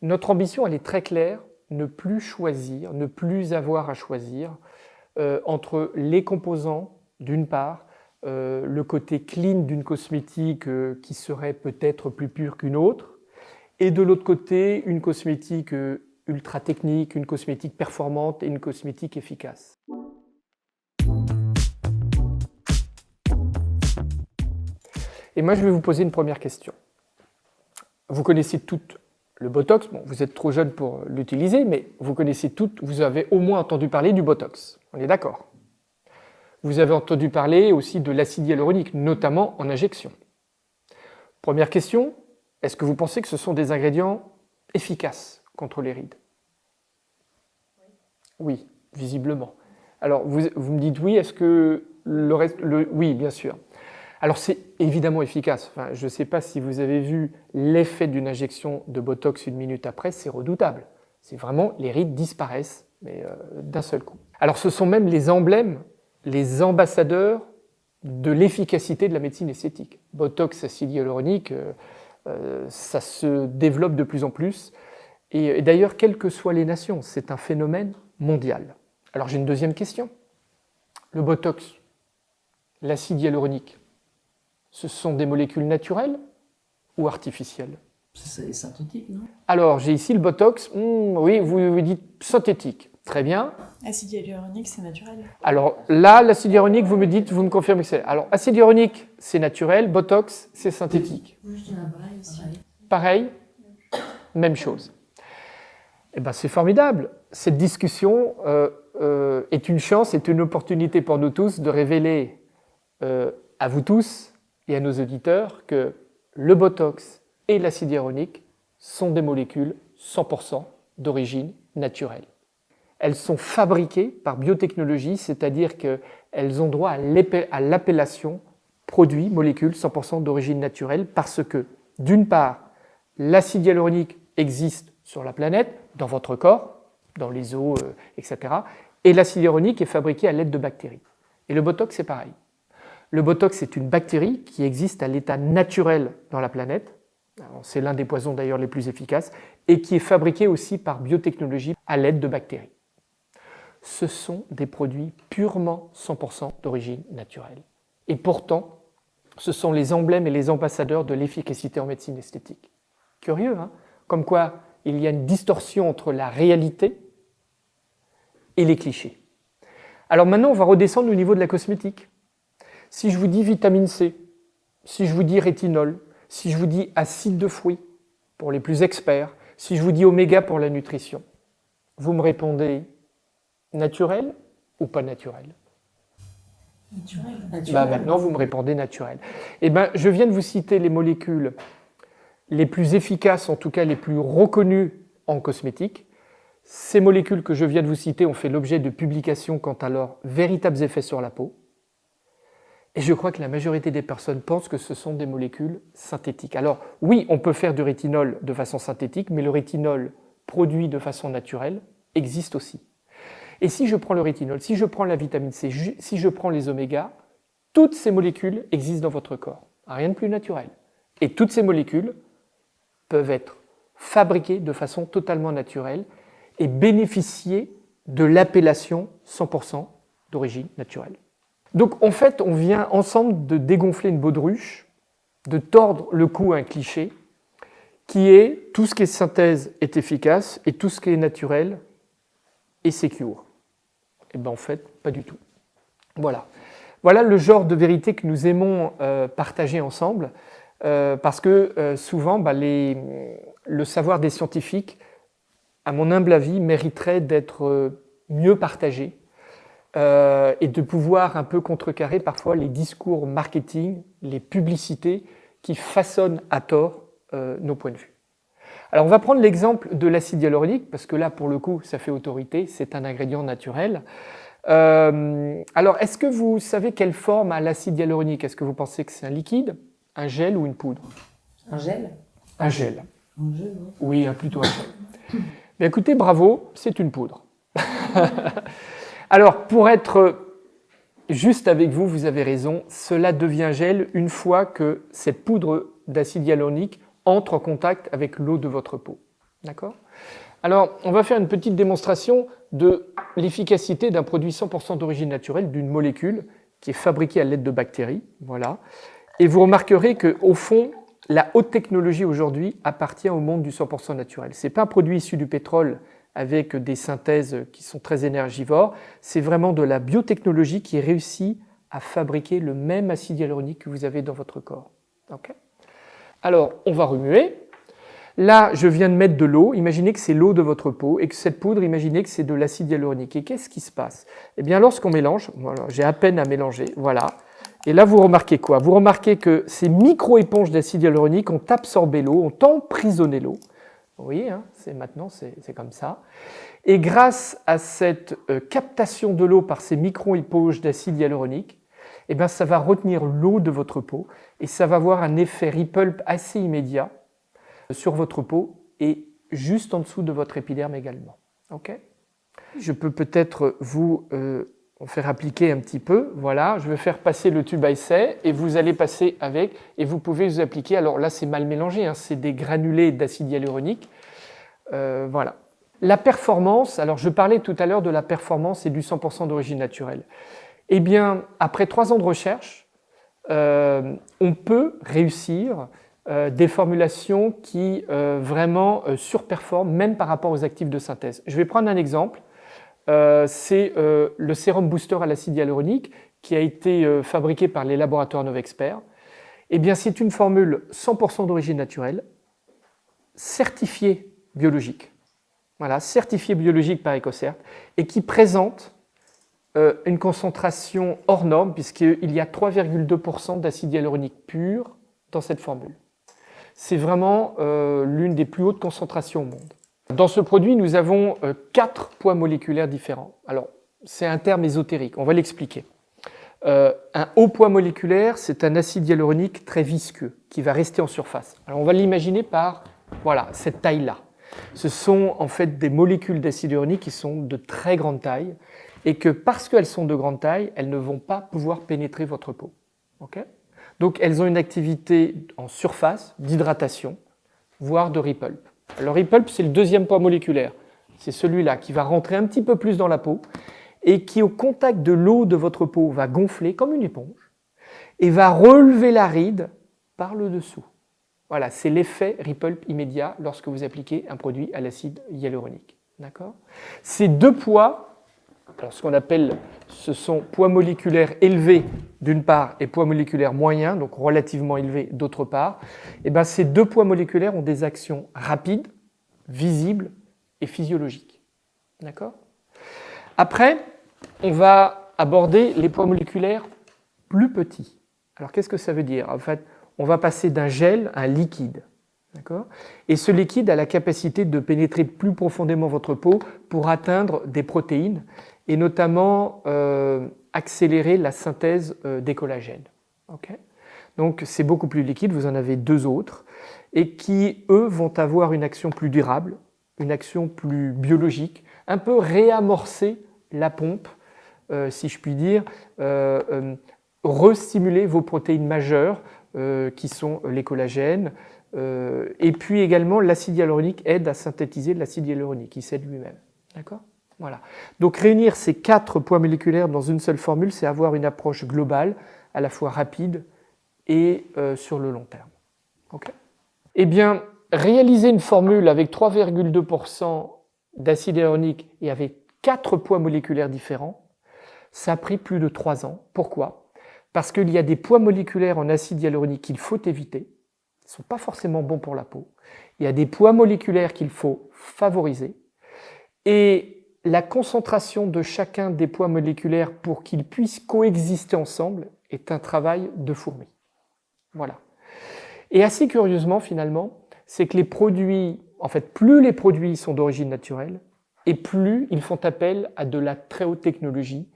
Notre ambition, elle est très claire, ne plus choisir, ne plus avoir à choisir entre les composants, d'une part, le côté clean d'une cosmétique qui serait peut-être plus pure qu'une autre, et de l'autre côté, une cosmétique ultra technique, une cosmétique performante et une cosmétique efficace. Et moi, je vais vous poser une première question. Vous connaissez toutes le Botox. Bon, vous êtes trop jeune pour l'utiliser, mais vous connaissez toutes, vous avez au moins entendu parler du Botox. On est d'accord? Vous avez entendu parler aussi de l'acide hyaluronique, notamment en injection. Première question, est-ce que vous pensez que ce sont des ingrédients efficaces contre les rides? Oui, visiblement. Alors, vous me dites oui, est-ce que le reste... Oui, bien sûr. Alors, c'est évidemment efficace. Enfin, je ne sais pas si vous avez vu l'effet d'une injection de Botox 1 minute après, c'est redoutable. C'est vraiment, les rides disparaissent, mais d'un seul coup. Alors, ce sont même les emblèmes, les ambassadeurs de l'efficacité de la médecine esthétique. Botox, acide hyaluronique, ça se développe de plus en plus. Et d'ailleurs, quelles que soient les nations, c'est un phénomène mondial. Alors j'ai une deuxième question. Le Botox, l'acide hyaluronique, ce sont des molécules naturelles ou artificielles? C'est synthétique, non? Alors j'ai ici le Botox, oui, vous dites synthétique. Très bien. Acide hyaluronique, c'est naturel. Alors là, l'acide hyaluronique, vous me confirmez que c'est... Alors acide hyaluronique, c'est naturel, Botox, c'est synthétique. Oui, je dirais pareil aussi. Pareil, même chose. Eh bien, c'est formidable. Cette discussion est une chance, est une opportunité pour nous tous de révéler à vous tous et à nos auditeurs que le Botox et l'acide hyaluronique sont des molécules 100% d'origine naturelle. Elles sont fabriquées par biotechnologie, c'est-à-dire qu'elles ont droit à l'appellation produit, molécule 100% d'origine naturelle, parce que, d'une part, l'acide hyaluronique existe sur la planète, dans votre corps, dans les os, etc. Et l'acide hyaluronique est fabriqué à l'aide de bactéries. Et le Botox, c'est pareil. Le Botox est une bactérie qui existe à l'état naturel dans la planète. C'est l'un des poisons d'ailleurs les plus efficaces, et qui est fabriqué aussi par biotechnologie à l'aide de bactéries. Ce sont des produits purement 100% d'origine naturelle. Et pourtant, ce sont les emblèmes et les ambassadeurs de l'efficacité en médecine esthétique. Curieux, hein? Comme quoi il y a une distorsion entre la réalité et les clichés. Alors maintenant, on va redescendre au niveau de la cosmétique. Si je vous dis vitamine C, si je vous dis rétinol, si je vous dis acide de fruits, pour les plus experts, si je vous dis oméga pour la nutrition, vous me répondez naturel ou pas naturel? Naturel. Maintenant, vous me répondez naturel. Je viens de vous citer les molécules les plus efficaces, en tout cas les plus reconnues en cosmétique. Ces molécules que je viens de vous citer ont fait l'objet de publications quant à leurs véritables effets sur la peau. Et je crois que la majorité des personnes pensent que ce sont des molécules synthétiques. Alors oui, on peut faire du rétinol de façon synthétique, mais le rétinol produit de façon naturelle existe aussi. Et si je prends le rétinol, si je prends la vitamine C, si je prends les omégas, toutes ces molécules existent dans votre corps. Rien de plus naturel. Et toutes ces molécules peuvent être fabriquées de façon totalement naturelle et bénéficier de l'appellation 100% d'origine naturelle. Donc en fait, on vient ensemble de dégonfler une baudruche, de tordre le cou à un cliché, qui est tout ce qui est synthèse est efficace et tout ce qui est naturel est secure. Et bien en fait, pas du tout. Voilà. Voilà le genre de vérité que nous aimons partager ensemble, parce que souvent, le savoir des scientifiques, à mon humble avis, mériterait d'être mieux partagé et de pouvoir un peu contrecarrer parfois les discours marketing, les publicités qui façonnent à tort nos points de vue. Alors on va prendre l'exemple de l'acide hyaluronique, parce que là, pour le coup, ça fait autorité, c'est un ingrédient naturel. Alors, est-ce que vous savez quelle forme a l'acide hyaluronique? Est-ce que vous pensez que c'est un liquide, un gel ou une poudre? Un gel? Un gel. Un gel, oui. Oui, plutôt un gel. Mais écoutez, bravo, c'est une poudre. Alors, pour être juste avec vous, vous avez raison, cela devient gel une fois que cette poudre d'acide hyaluronique entre en contact avec l'eau de votre peau. D'accord ? Alors, on va faire une petite démonstration de l'efficacité d'un produit 100% d'origine naturelle, d'une molécule qui est fabriquée à l'aide de bactéries. Voilà. Et vous remarquerez qu'au fond, la haute technologie aujourd'hui appartient au monde du 100% naturel. Ce n'est pas un produit issu du pétrole avec des synthèses qui sont très énergivores, c'est vraiment de la biotechnologie qui réussit à fabriquer le même acide hyaluronique que vous avez dans votre corps. Okay ? Alors, on va remuer. Là, je viens de mettre de l'eau. Imaginez que c'est l'eau de votre peau et que cette poudre, imaginez que c'est de l'acide hyaluronique. Et qu'est-ce qui se passe ? Eh bien, lorsqu'on mélange, voilà, j'ai à peine à mélanger, voilà. Et là, vous remarquez quoi ? Vous remarquez que ces micro-éponges d'acide hyaluronique ont absorbé l'eau, ont emprisonné l'eau. Vous voyez, hein, maintenant, c'est comme ça. Et grâce à cette captation de l'eau par ces micro-éponges d'acide hyaluronique, eh bien, ça va retenir l'eau de votre peau et ça va avoir un effet repulp assez immédiat sur votre peau et juste en dessous de votre épiderme également. Okay ? Je peux peut-être vous faire appliquer un petit peu. Voilà, je vais faire passer le tube à essai et vous allez passer avec et vous pouvez vous appliquer. Alors là, c'est mal mélangé, hein, c'est des granulés d'acide hyaluronique. Voilà. La performance, alors je parlais tout à l'heure de la performance et du 100% d'origine naturelle. Eh bien, après 3 ans de recherche, on peut réussir des formulations qui vraiment surperforment, même par rapport aux actifs de synthèse. Je vais prendre un exemple. C'est le sérum booster à l'acide hyaluronique qui a été fabriqué par les laboratoires Novexpert. Eh bien, c'est une formule 100% d'origine naturelle, certifiée biologique. Voilà, certifiée biologique par EcoCert, et qui présente une concentration hors norme, puisqu'il y a 3,2% d'acide hyaluronique pur dans cette formule. C'est vraiment l'une des plus hautes concentrations au monde. Dans ce produit, nous avons 4 poids moléculaires différents. Alors, c'est un terme ésotérique, on va l'expliquer. Un haut poids moléculaire, c'est un acide hyaluronique très visqueux, qui va rester en surface. Alors, on va l'imaginer par voilà, cette taille-là. Ce sont en fait des molécules d'acide hyaluronique qui sont de très grande taille, et que parce qu'elles sont de grande taille, elles ne vont pas pouvoir pénétrer votre peau. Okay ? Donc, elles ont une activité en surface, d'hydratation, voire de repulp. Le repulp, c'est le deuxième poids moléculaire. C'est celui-là qui va rentrer un petit peu plus dans la peau et qui, au contact de l'eau de votre peau, va gonfler comme une éponge et va relever la ride par le dessous. Voilà, c'est l'effet repulp immédiat lorsque vous appliquez un produit à l'acide hyaluronique. D'accord ? Ces 2 poids, alors ce qu'on appelle, ce sont poids moléculaires élevés d'une part et poids moléculaires moyens, donc relativement élevés d'autre part. Et bien, ces 2 poids moléculaires ont des actions rapides, visibles et physiologiques. D'accord ? Après, on va aborder les poids moléculaires plus petits. Alors, qu'est-ce que ça veut dire ? En fait, on va passer d'un gel à un liquide. D'accord ? Et ce liquide a la capacité de pénétrer plus profondément votre peau pour atteindre des protéines et notamment accélérer la synthèse des collagènes. Okay ? Donc c'est beaucoup plus liquide, vous en avez 2 autres, et qui, eux, vont avoir une action plus durable, une action plus biologique, un peu réamorcer la pompe, si je puis dire, restimuler vos protéines majeures, qui sont les collagènes, et puis également l'acide hyaluronique aide à synthétiser de l'acide hyaluronique, il s'aide lui-même. D'accord ? Voilà. Donc réunir ces 4 poids moléculaires dans une seule formule, c'est avoir une approche globale, à la fois rapide et sur le long terme. Okay ? Eh bien, réaliser une formule avec 3,2% d'acide hyaluronique et avec 4 poids moléculaires différents, ça a pris plus de 3 ans. Pourquoi ? Parce qu'il y a des poids moléculaires en acide hyaluronique qu'il faut éviter, ils ne sont pas forcément bons pour la peau. Il y a des poids moléculaires qu'il faut favoriser. Et la concentration de chacun des poids moléculaires pour qu'ils puissent coexister ensemble est un travail de fourmi. Voilà. Et assez curieusement, finalement, c'est que les produits, en fait, plus les produits sont d'origine naturelle, et plus ils font appel à de la très haute technologie,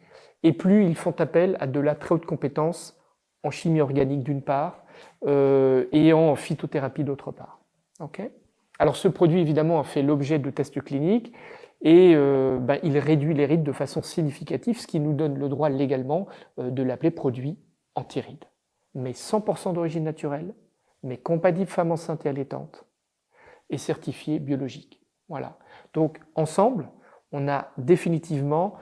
et plus ils font appel à de la très haute compétence en chimie organique d'une part, et en phytothérapie d'autre part. Okay ? Alors ce produit, évidemment, a fait l'objet de tests cliniques, et il réduit les rides de façon significative, ce qui nous donne le droit légalement de l'appeler produit anti-rides. Mais 100% d'origine naturelle, mais compatible femme enceinte et allaitante, et certifié biologique. Voilà. Donc, ensemble, on a définitivement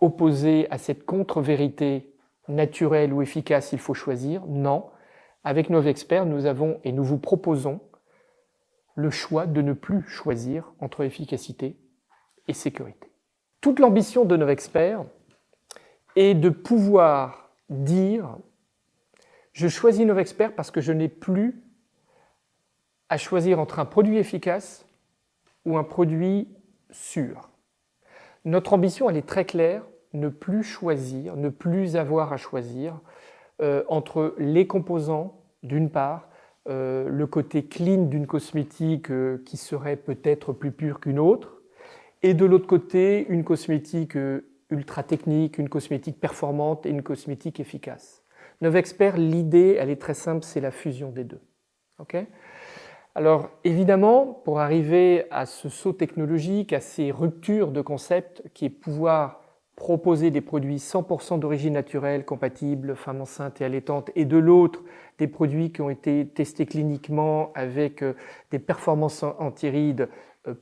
opposé à cette contre-vérité naturelle ou efficace, il faut choisir. Non. Avec nos experts, nous avons et nous vous proposons le choix de ne plus choisir entre efficacité et sécurité. Toute l'ambition de nos experts est de pouvoir dire « Je choisis nos experts parce que je n'ai plus à choisir entre un produit efficace ou un produit sûr. » Notre ambition, elle est très claire, ne plus choisir, ne plus avoir à choisir entre les composants, d'une part, le côté clean d'une cosmétique qui serait peut-être plus pure qu'une autre, et de l'autre côté, une cosmétique ultra technique, une cosmétique performante et une cosmétique efficace. Nos experts, l'idée, elle est très simple, c'est la fusion des deux. Okay ? Alors évidemment, pour arriver à ce saut technologique, à ces ruptures de concept qui est pouvoir proposer des produits 100% d'origine naturelle, compatibles, femmes enceintes et allaitantes, et de l'autre, des produits qui ont été testés cliniquement avec des performances anti-rides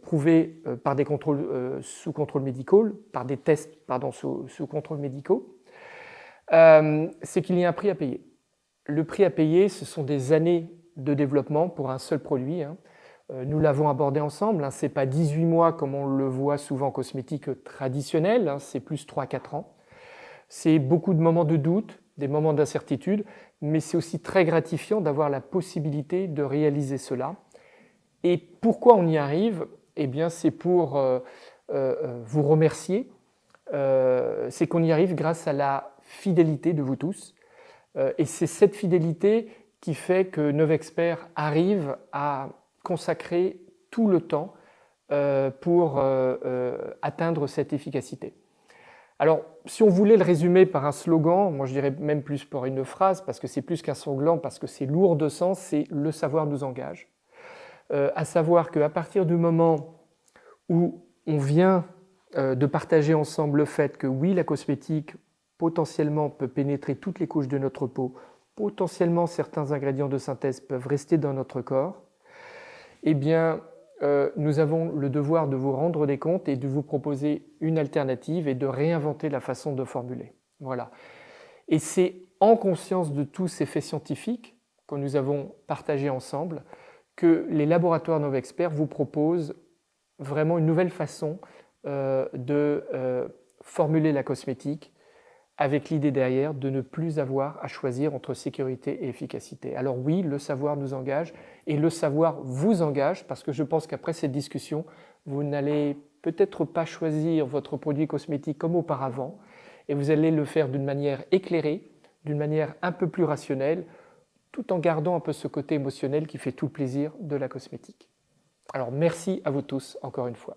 prouvées par des contrôles sous contrôle médical, par des tests sous contrôle médicaux, c'est qu'il y a un prix à payer. Le prix à payer, ce sont des années de développement pour un seul produit. Nous l'avons abordé ensemble, ce n'est pas 18 mois comme on le voit souvent en cosmétique traditionnelle, c'est plus 3-4 ans. C'est beaucoup de moments de doute, des moments d'incertitude, mais c'est aussi très gratifiant d'avoir la possibilité de réaliser cela. Et pourquoi on y arrive ? Eh bien, c'est pour vous remercier. C'est qu'on y arrive grâce à la fidélité de vous tous. Et c'est cette fidélité qui fait que nos experts arrivent à consacrer tout le temps pour atteindre cette efficacité. Alors, si on voulait le résumer par un slogan, moi je dirais même plus par une phrase, parce que c'est plus qu'un slogan, parce que c'est lourd de sens, c'est « le savoir nous engage ». À savoir qu'à partir du moment où on vient de partager ensemble le fait que oui, la cosmétique potentiellement peut pénétrer toutes les couches de notre peau, potentiellement certains ingrédients de synthèse peuvent rester dans notre corps, eh bien, nous avons le devoir de vous rendre des comptes et de vous proposer une alternative et de réinventer la façon de formuler. Voilà. Et c'est en conscience de tous ces faits scientifiques que nous avons partagés ensemble que les laboratoires Novexpert vous proposent vraiment une nouvelle façon de formuler la cosmétique avec l'idée derrière de ne plus avoir à choisir entre sécurité et efficacité. Alors oui, le savoir nous engage et le savoir vous engage parce que je pense qu'après cette discussion, vous n'allez peut-être pas choisir votre produit cosmétique comme auparavant et vous allez le faire d'une manière éclairée, d'une manière un peu plus rationnelle, tout en gardant un peu ce côté émotionnel qui fait tout le plaisir de la cosmétique. Alors merci à vous tous encore une fois.